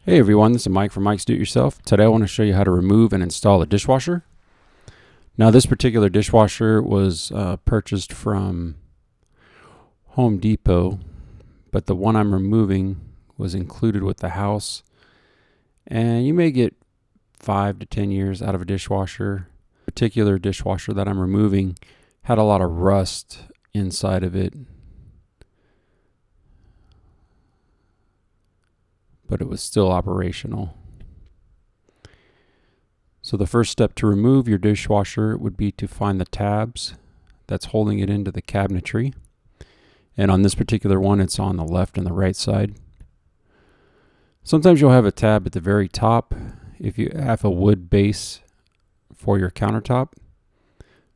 Hey everyone, this is Mike from Mike's Do It Yourself. Today I want to show you how to remove and install a dishwasher. Now this particular dishwasher was purchased from Home Depot, but the one I'm removing was included with the house. And you may get 5 to 10 years out of a dishwasher. The particular dishwasher that I'm removing had a lot of rust inside of it, but it was still operational. So the first step to remove your dishwasher would be to find the tabs that's holding it into the cabinetry. And on this particular one, it's on the left and the right side. Sometimes you'll have a tab at the very top if you have a wood base for your countertop.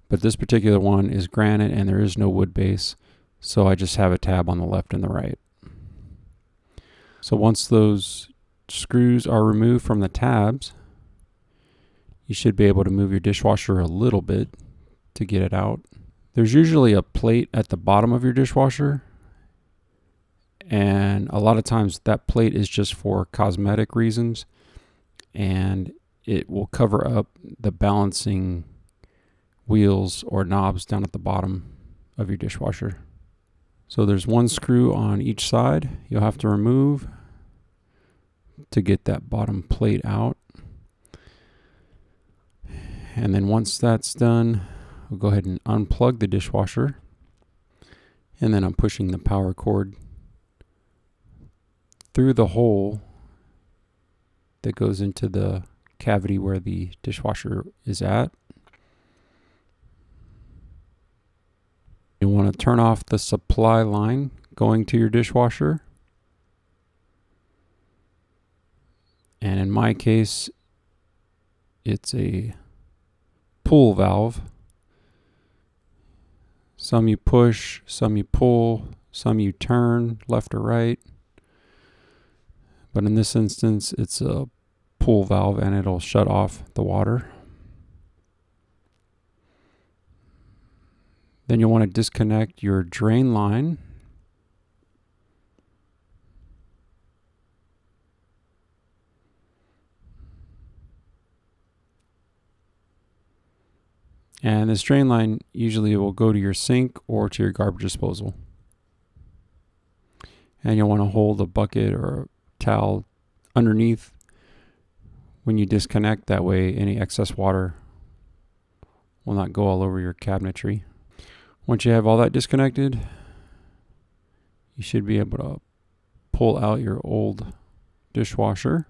But this particular one is granite and there is no wood base, so I just have a tab on the left and the right. So once those screws are removed from the tabs, you should be able to move your dishwasher a little bit to get it out. There's usually a plate at the bottom of your dishwasher, and a lot of times that plate is just for cosmetic reasons, and it will cover up the balancing wheels or knobs down at the bottom of your dishwasher. So there's one screw on each side you'll have to remove to get that bottom plate out. And then once that's done, we'll go ahead and unplug the dishwasher. And then I'm pushing the power cord through the hole that goes into the cavity where the dishwasher is at. You want to turn off the supply line going to your dishwasher. And in my case, it's a pull valve. Some you push, some you pull, some you turn left or right. But in this instance, it's a pull valve and it'll shut off the water. Then you'll want to disconnect your drain line. And this drain line usually will go to your sink or to your garbage disposal. And you'll want to hold a bucket or a towel underneath when you disconnect. That way any excess water will not go all over your cabinetry. Once you have all that disconnected, you should be able to pull out your old dishwasher.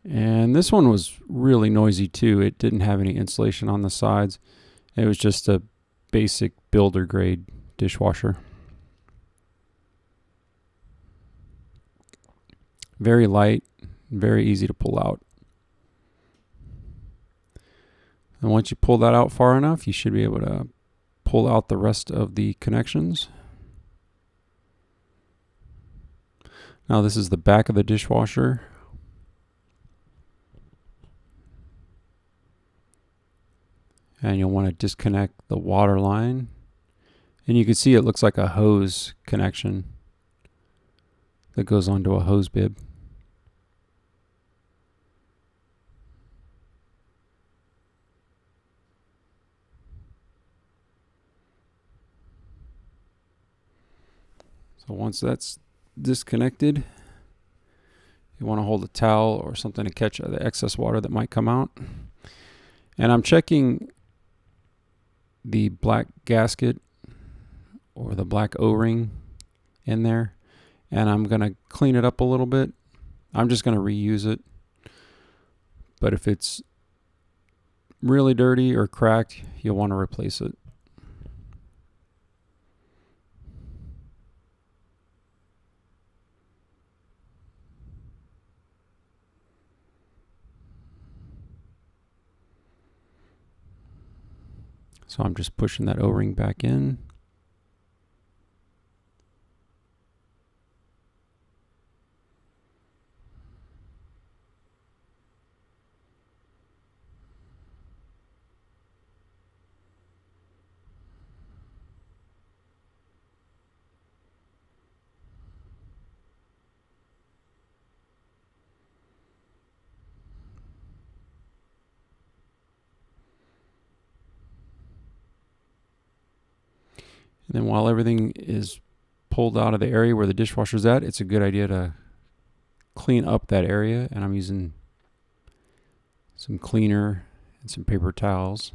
And this one was really noisy too. It didn't have any insulation on the sides. It was just a basic builder grade dishwasher. Very light, very easy to pull out. And once you pull that out far enough, you should be able to pull out the rest of the connections. Now this is the back of the dishwasher. And you'll want to disconnect the water line. And you can see it looks like a hose connection that goes onto a hose bib. So once that's disconnected, you want to hold a towel or something to catch the excess water that might come out. And I'm checking the black gasket or the black O-ring in there, and I'm going to clean it up a little bit. I'm just going to reuse it, but if it's really dirty or cracked, you'll want to replace it. So I'm just pushing that O-ring back in. And then while everything is pulled out of the area where the dishwasher's at, it's a good idea to clean up that area. And I'm using some cleaner and some paper towels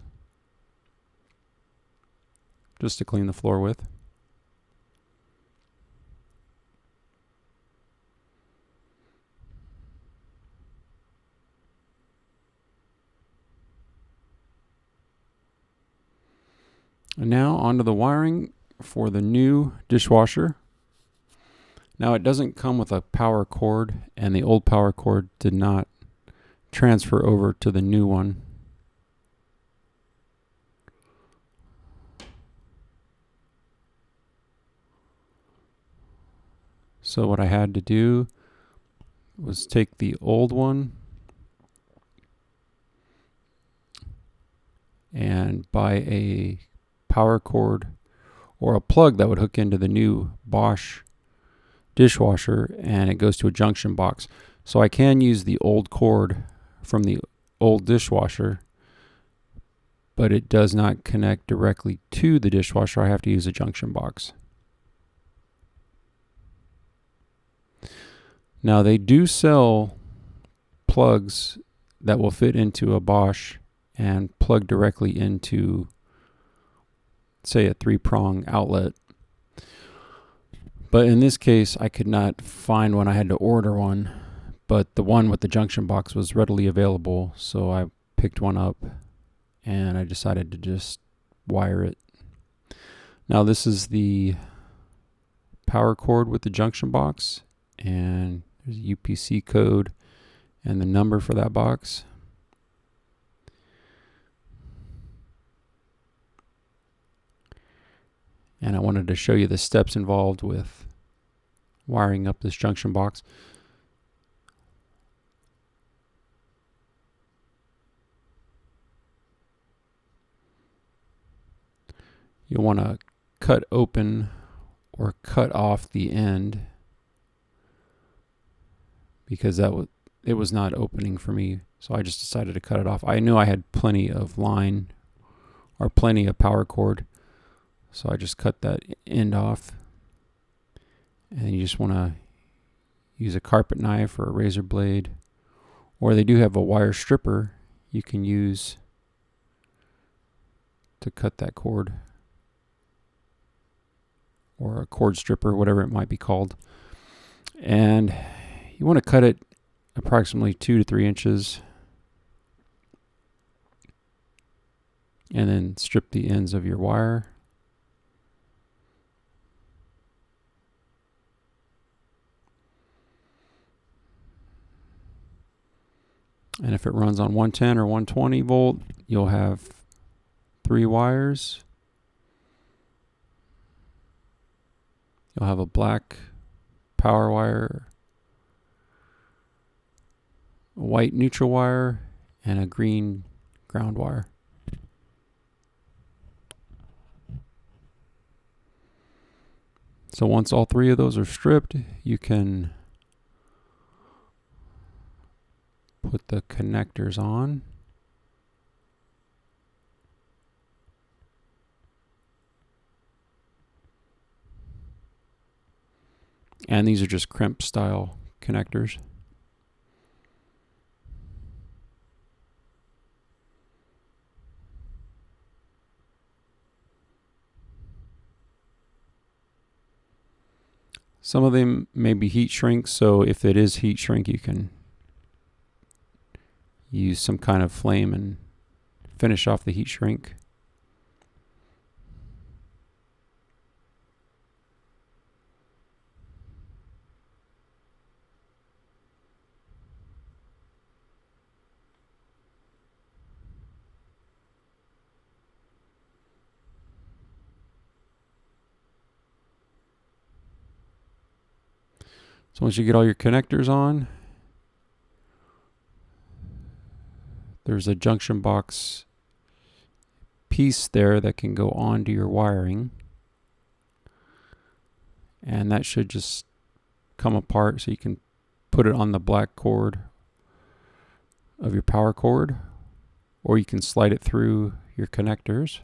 just to clean the floor with. And now onto the wiring for the new dishwasher. Now it doesn't come with a power cord, and the old power cord did not transfer over to the new one. So what I had to do was take the old one and buy a power cord or a plug that would hook into the new Bosch dishwasher, and it goes to a junction box. So I can use the old cord from the old dishwasher, but it does not connect directly to the dishwasher. I have to use a junction box. Now they do sell plugs that will fit into a Bosch and plug directly into, say, a 3-prong outlet. But in this case, I could not find one. I had to order one, but the one with the junction box was readily available, so I picked one up and I decided to just wire it. Now this is the power cord with the junction box, and there's a UPC code and the number for that box. And I wanted to show you the steps involved with wiring up this junction box. You'll want to cut open or cut off the end, because it was not opening for me, so I just decided to cut it off. I knew I had plenty of line or plenty of power cord, so I just cut that end off. And you just want to use a carpet knife or a razor blade, or they do have a wire stripper you can use to cut that cord, or a cord stripper, whatever it might be called. And you want to cut it approximately 2 to 3 inches, and then strip the ends of your wire. And if it runs on 110 or 120 volt, you'll have 3 wires. You'll have a black power wire, a white neutral wire, and a green ground wire. So once all 3 of those are stripped, you can put the connectors on. And these are just crimp style connectors. Some of them may be heat shrink, so if it is heat shrink, you can use some kind of flame and finish off the heat shrink. So once you get all your connectors on, there's a junction box piece there that can go onto your wiring, and that should just come apart so you can put it on the black cord of your power cord, or you can slide it through your connectors.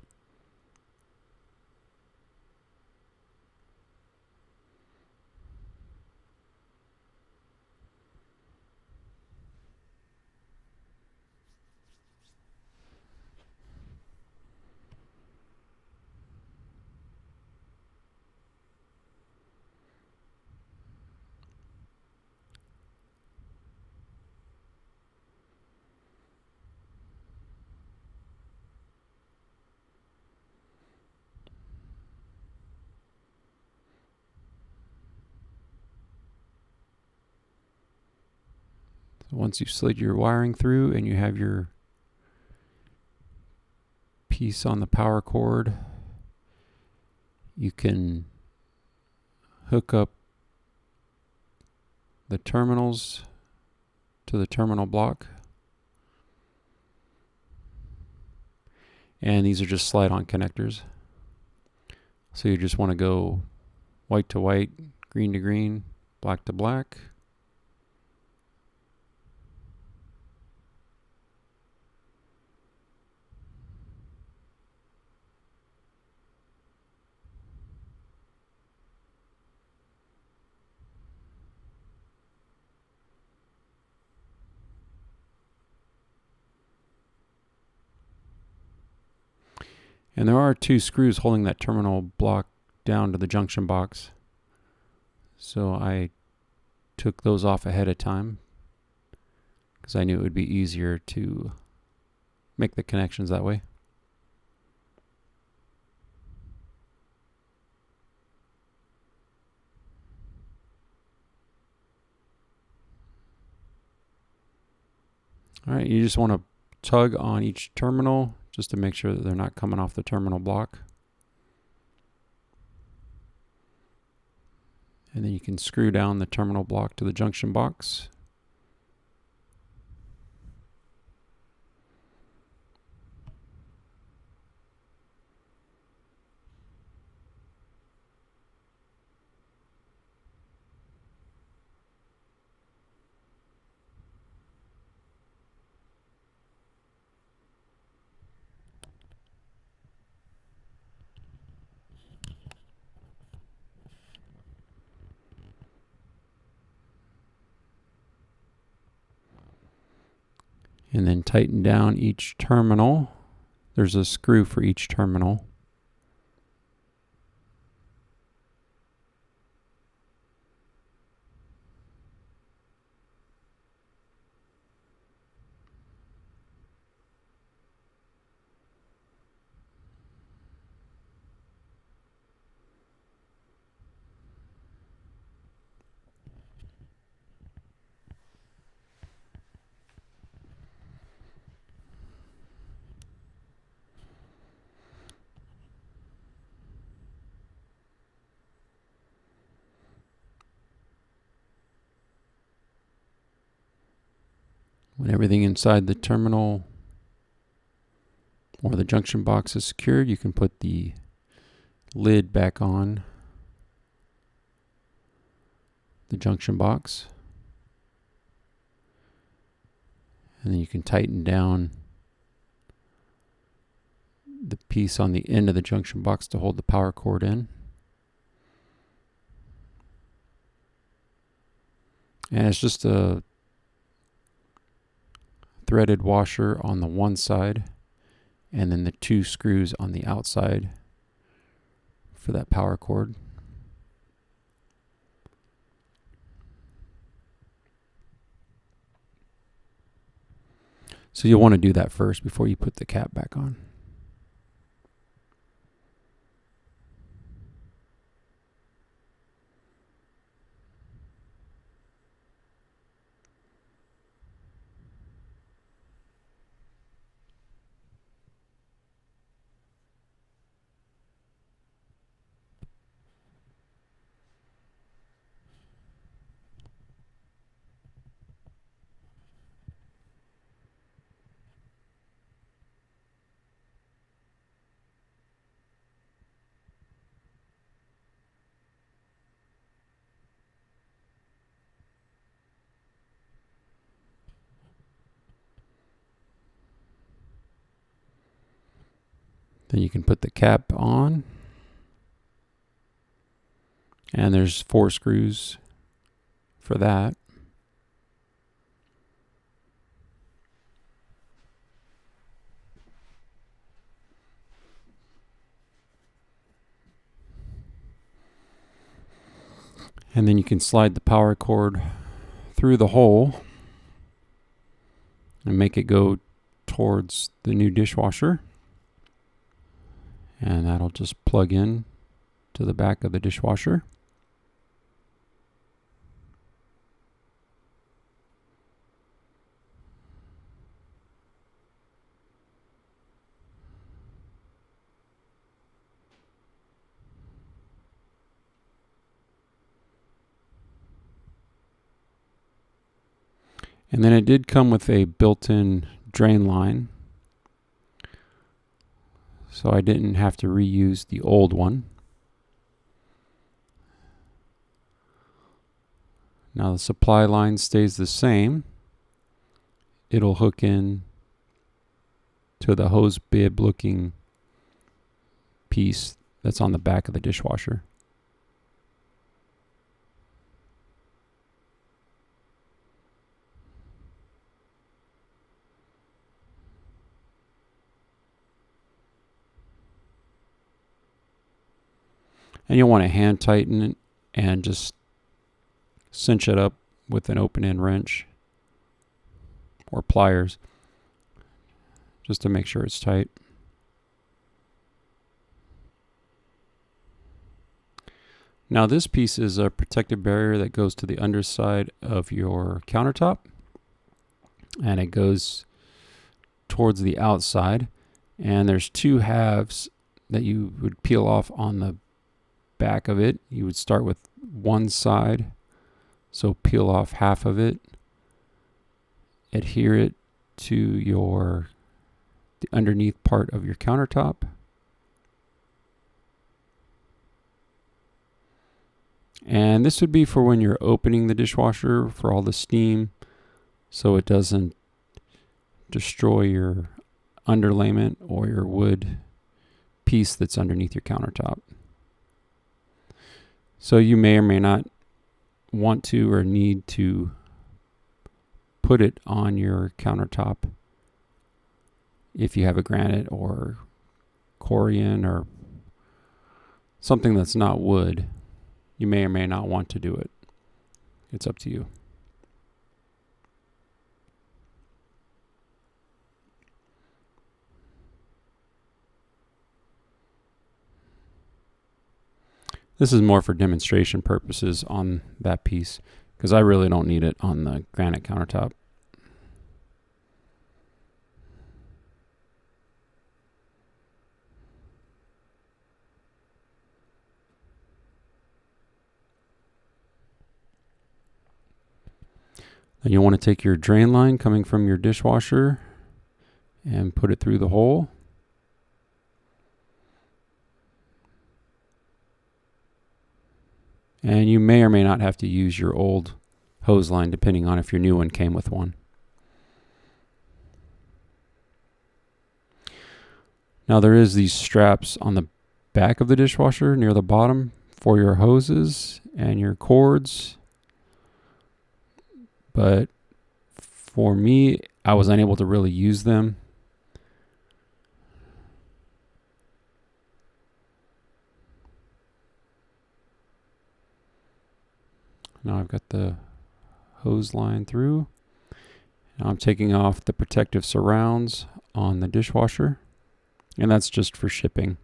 Once you've slid your wiring through and you have your piece on the power cord, you can hook up the terminals to the terminal block. And these are just slide-on connectors. So you just want to go white to white, green to green, black to black. And there are 2 screws holding that terminal block down to the junction box. So I took those off ahead of time because I knew it would be easier to make the connections that way. All right, you just want to tug on each terminal just to make sure that they're not coming off the terminal block. And then you can screw down the terminal block to the junction box. And then tighten down each terminal. There's a screw for each terminal. When everything inside the terminal or the junction box is secured, you can put the lid back on the junction box. And then you can tighten down the piece on the end of the junction box to hold the power cord in. And it's just a threaded washer on the one side and then the 2 screws on the outside for that power cord. So you'll want to do that first before you put the cap back on. Then you can put the cap on. And there's 4 screws for that. And then you can slide the power cord through the hole and make it go towards the new dishwasher. And that'll just plug in to the back of the dishwasher. And then it did come with a built-in drain line, so I didn't have to reuse the old one. Now the supply line stays the same. It'll hook in to the hose bib looking piece that's on the back of the dishwasher. And you'll want to hand tighten it and just cinch it up with an open end wrench or pliers just to make sure it's tight. Now this piece is a protective barrier that goes to the underside of your countertop, and it goes towards the outside, and there's two halves that you would peel off on the back of it. You would start with one side, so peel off half of it, adhere it to the underneath part of your countertop, and this would be for when you're opening the dishwasher for all the steam, so it doesn't destroy your underlayment or your wood piece that's underneath your countertop. So you may or may not want to or need to put it on your countertop if you have a granite or corian or something that's not wood. You may or may not want to do it. It's up to you. This is more for demonstration purposes on that piece, because I really don't need it on the granite countertop. Then you'll want to take your drain line coming from your dishwasher and put it through the hole. And you may or may not have to use your old hose line depending on if your new one came with one. Now there is these straps on the back of the dishwasher near the bottom for your hoses and your cords. But for me, I was unable to really use them. Now I've got the hose line through. Now I'm taking off the protective surrounds on the dishwasher, and that's just for shipping.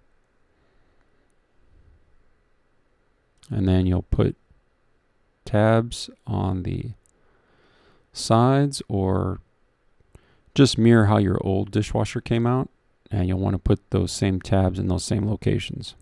And then you'll put tabs on the sides, or just mirror how your old dishwasher came out, and you'll want to put those same tabs in those same locations.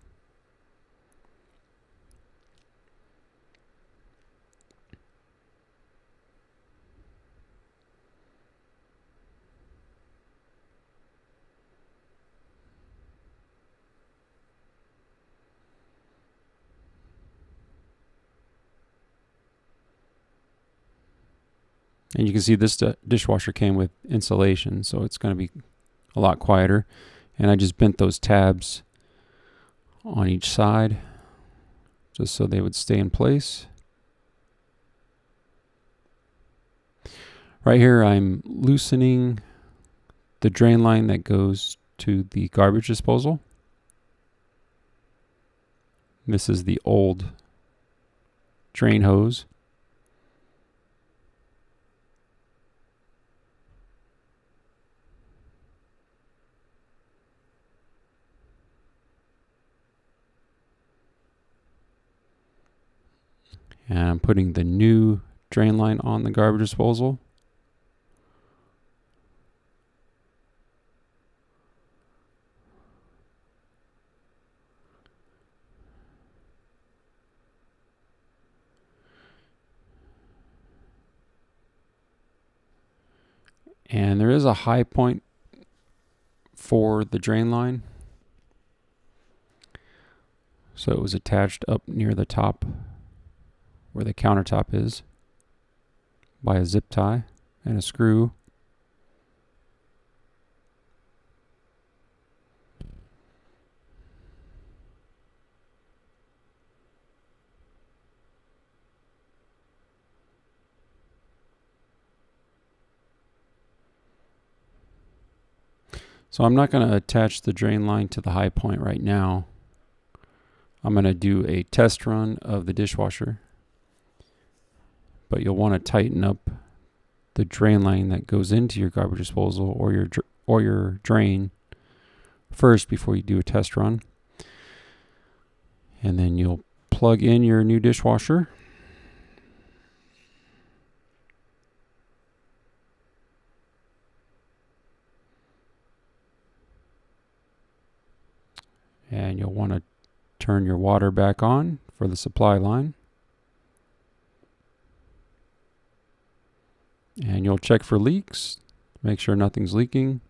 And you can see this dishwasher came with insulation, so it's going to be a lot quieter. And I just bent those tabs on each side just so they would stay in place. Right here I'm loosening the drain line that goes to the garbage disposal. This is the old drain hose. And I'm putting the new drain line on the garbage disposal. And there is a high point for the drain line. So it was attached up near the top where the countertop is by a zip tie and a screw. So I'm not going to attach the drain line to the high point right now. I'm going to do a test run of the dishwasher. But you'll want to tighten up the drain line that goes into your garbage disposal or your drain first before you do a test run. And then you'll plug in your new dishwasher. And you'll want to turn your water back on for the supply line. And you'll check for leaks, make sure nothing's leaking.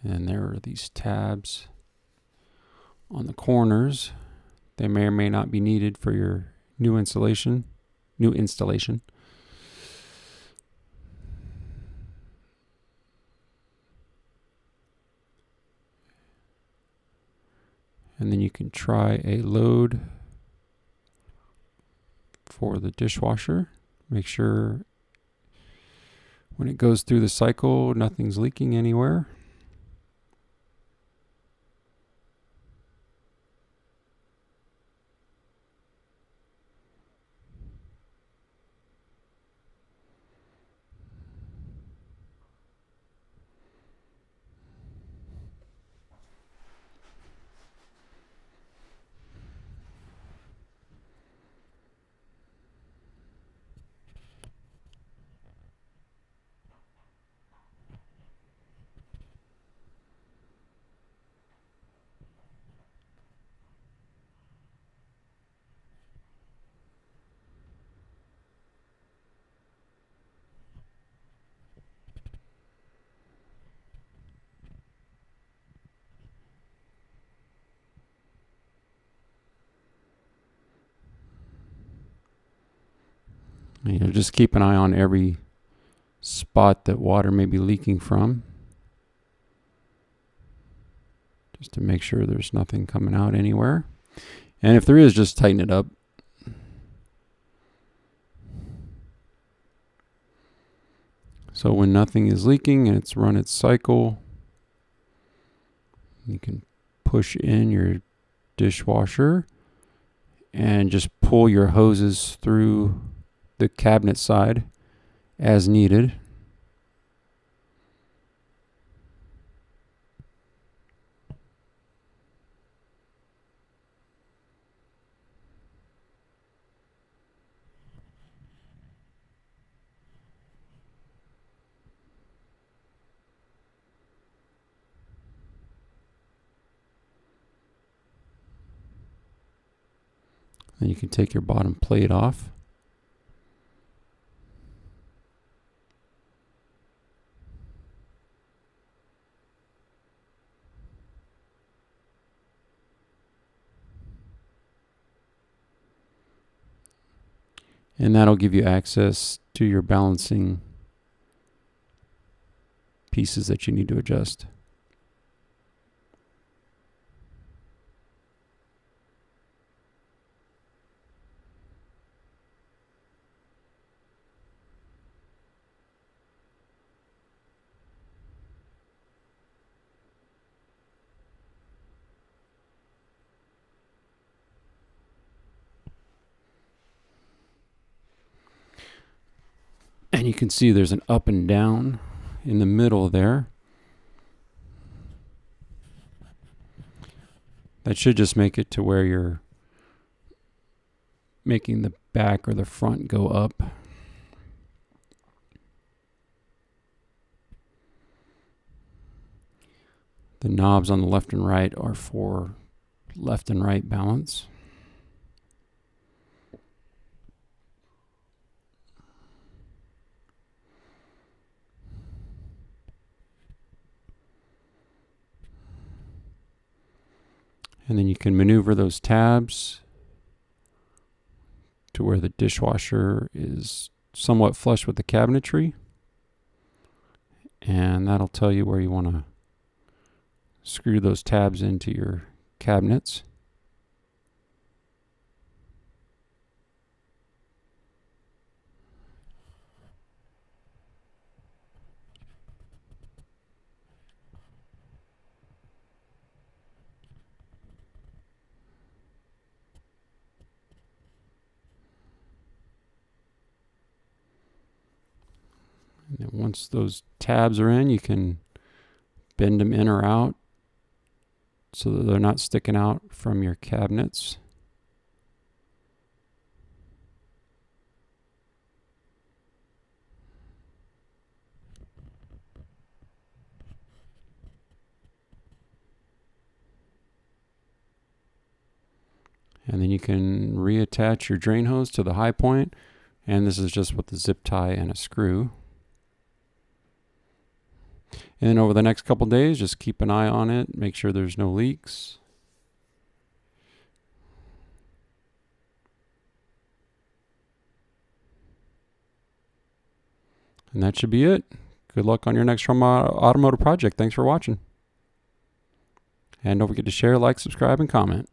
And there are these tabs on the corners. They may or may not be needed for your new installation. And then you can try a load for the dishwasher. Make sure when it goes through the cycle, nothing's leaking anywhere. And you'll just keep an eye on every spot that water may be leaking from, just to make sure there's nothing coming out anywhere. And if there is, just tighten it up. So when nothing is leaking and it's run its cycle, you can push in your dishwasher and just pull your hoses through the cabinet side as needed. Then you can take your bottom plate off. And that'll give you access to your balancing pieces that you need to adjust. And you can see there's an up and down in the middle there. That should just make it to where you're making the back or the front go up. The knobs on the left and right are for left and right balance. And then you can maneuver those tabs to where the dishwasher is somewhat flush with the cabinetry. And that'll tell you where you want to screw those tabs into your cabinets. And once those tabs are in, you can bend them in or out so that they're not sticking out from your cabinets. And then you can reattach your drain hose to the high point, and this is just with the zip tie and a screw. And then over the next couple days, just keep an eye on it, make sure there's no leaks. And that should be it. Good luck on your next automotive project. Thanks for watching. And don't forget to share, like, subscribe, and comment.